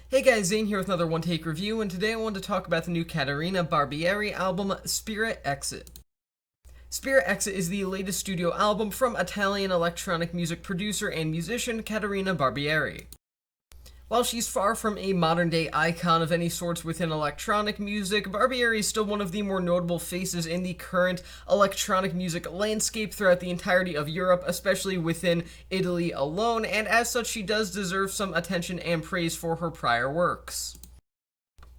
Hey guys, Zane here with another One Take review, and today I wanted to talk about the new Caterina Barbieri album, Spirit Exit. Spirit Exit is the latest studio album from Italian electronic music producer and musician Caterina Barbieri. While she's far from a modern-day icon of any sorts within electronic music, Barbieri is still one of the more notable faces in the current electronic music landscape throughout the entirety of Europe, especially within Italy alone, and as such she does deserve some attention and praise for her prior works.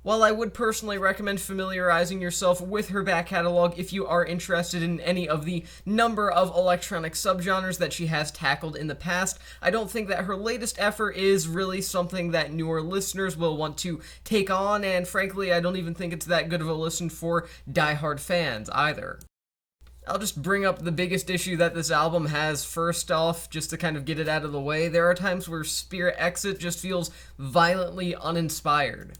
While I would personally recommend familiarizing yourself with her back catalog if you are interested in any of the number of electronic subgenres that she has tackled in the past, I don't think that her latest effort is really something that newer listeners will want to take on, and frankly, I don't even think it's that good of a listen for diehard fans either. I'll just bring up the biggest issue that this album has first off, just to kind of get it out of the way. There are times where Spirit Exit just feels violently uninspired.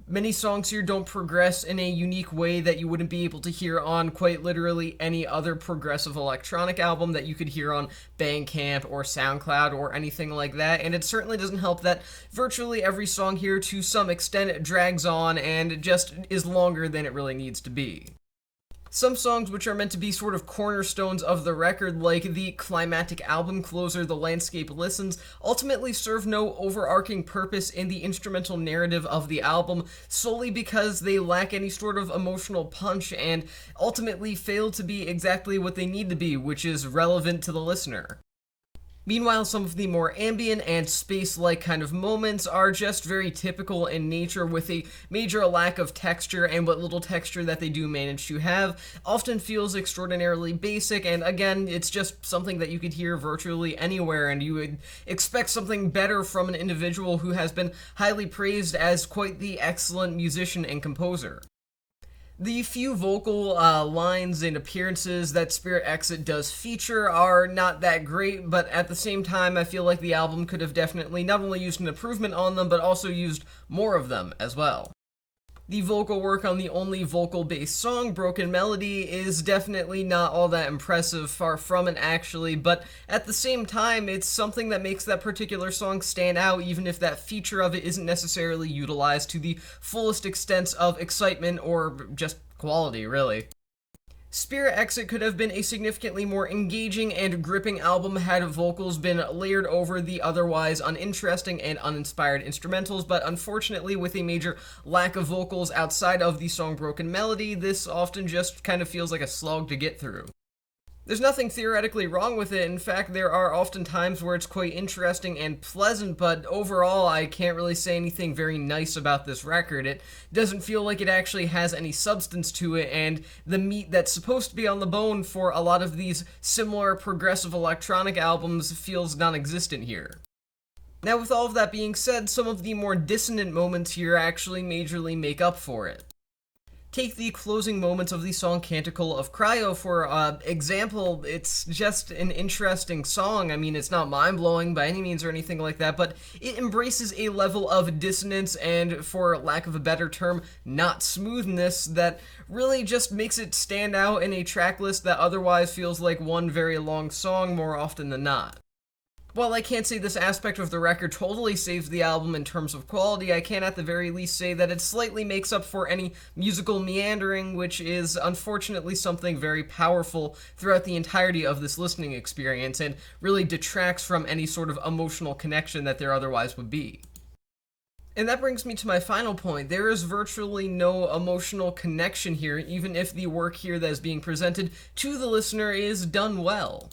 Many songs here don't progress in a unique way that you wouldn't be able to hear on quite literally any other progressive electronic album that you could hear on Bandcamp or SoundCloud or anything like that, and it certainly doesn't help that virtually every song here to some extent drags on and just is longer than it really needs to be. Some songs which are meant to be sort of cornerstones of the record, like the climactic album closer, The Landscape Listens, ultimately serve no overarching purpose in the instrumental narrative of the album, solely because they lack any sort of emotional punch and ultimately fail to be exactly what they need to be, which is relevant to the listener. Meanwhile, some of the more ambient and space-like kind of moments are just very typical in nature, with a major lack of texture, and what little texture that they do manage to have often feels extraordinarily basic, and again, it's just something that you could hear virtually anywhere, and you would expect something better from an individual who has been highly praised as quite the excellent musician and composer. The few vocal lines and appearances that Spirit Exit does feature are not that great, but at the same time, I feel like the album could have definitely not only used an improvement on them, but also used more of them as well. The vocal work on the only vocal-based song, Broken Melody, is definitely not all that impressive, far from it actually, but at the same time, it's something that makes that particular song stand out, even if that feature of it isn't necessarily utilized to the fullest extent of excitement or just quality, really. Spirit Exit could have been a significantly more engaging and gripping album had vocals been layered over the otherwise uninteresting and uninspired instrumentals, but unfortunately, with a major lack of vocals outside of the song Broken Melody, this often just kind of feels like a slog to get through. There's nothing theoretically wrong with it. In fact, there are often times where it's quite interesting and pleasant, but overall, I can't really say anything very nice about this record. It doesn't feel like it actually has any substance to it, and the meat that's supposed to be on the bone for a lot of these similar progressive electronic albums feels non-existent here. Now, with all of that being said, some of the more dissonant moments here actually majorly make up for it. Take the closing moments of the song Canticle of Cryo for example. It's just an interesting song. I mean, it's not mind-blowing by any means or anything like that, but it embraces a level of dissonance and, for lack of a better term, not smoothness that really just makes it stand out in a track list that otherwise feels like one very long song more often than not. While I can't say this aspect of the record totally saves the album in terms of quality, I can at the very least say that it slightly makes up for any musical meandering, which is unfortunately something very powerful throughout the entirety of this listening experience, and really detracts from any sort of emotional connection that there otherwise would be. And that brings me to my final point. There is virtually no emotional connection here, even if the work here that is being presented to the listener is done well.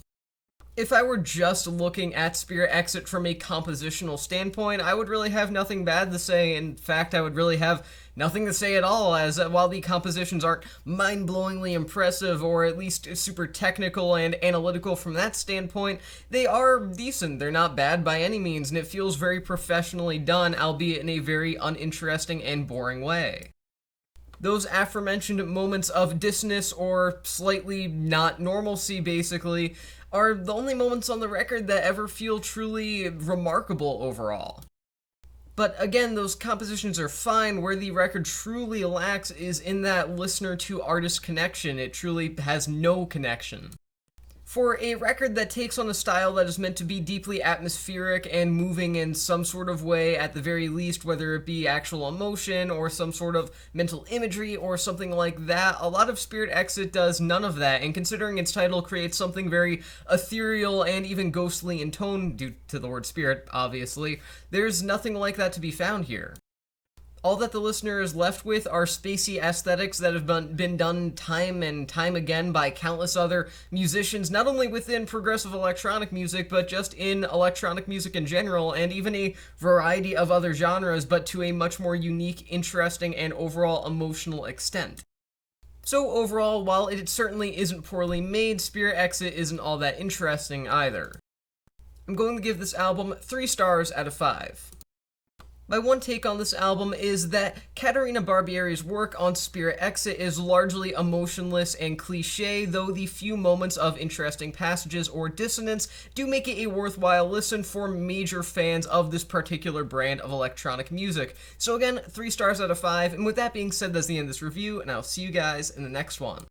If I were just looking at Spirit Exit from a compositional standpoint, I would really have nothing bad to say. In fact, I would really have nothing to say at all, as while the compositions aren't mind-blowingly impressive or at least super technical and analytical from that standpoint, they are decent. They're not bad by any means, and it feels very professionally done, albeit in a very uninteresting and boring way. Those aforementioned moments of dissonance or slightly not normalcy, basically, are the only moments on the record that ever feel truly remarkable overall. But again, those compositions are fine. Where the record truly lacks is in that listener-to-artist connection. It truly has no connection. For a record that takes on a style that is meant to be deeply atmospheric and moving in some sort of way, at the very least, whether it be actual emotion or some sort of mental imagery or something like that, a lot of Spirit Exit does none of that, and considering its title creates something very ethereal and even ghostly in tone, due to the word spirit, obviously, there's nothing like that to be found here. All that the listener is left with are spacey aesthetics that have been done time and time again by countless other musicians, not only within progressive electronic music, but just in electronic music in general, and even a variety of other genres, but to a much more unique, interesting, and overall emotional extent. So overall, while it certainly isn't poorly made, Spirit Exit isn't all that interesting either. I'm going to give this album 3 stars out of 5. My one take on this album is that Caterina Barbieri's work on Spirit Exit is largely emotionless and cliche, though the few moments of interesting passages or dissonance do make it a worthwhile listen for major fans of this particular brand of electronic music. So again, 3 stars out of 5, and with that being said, that's the end of this review, and I'll see you guys in the next one.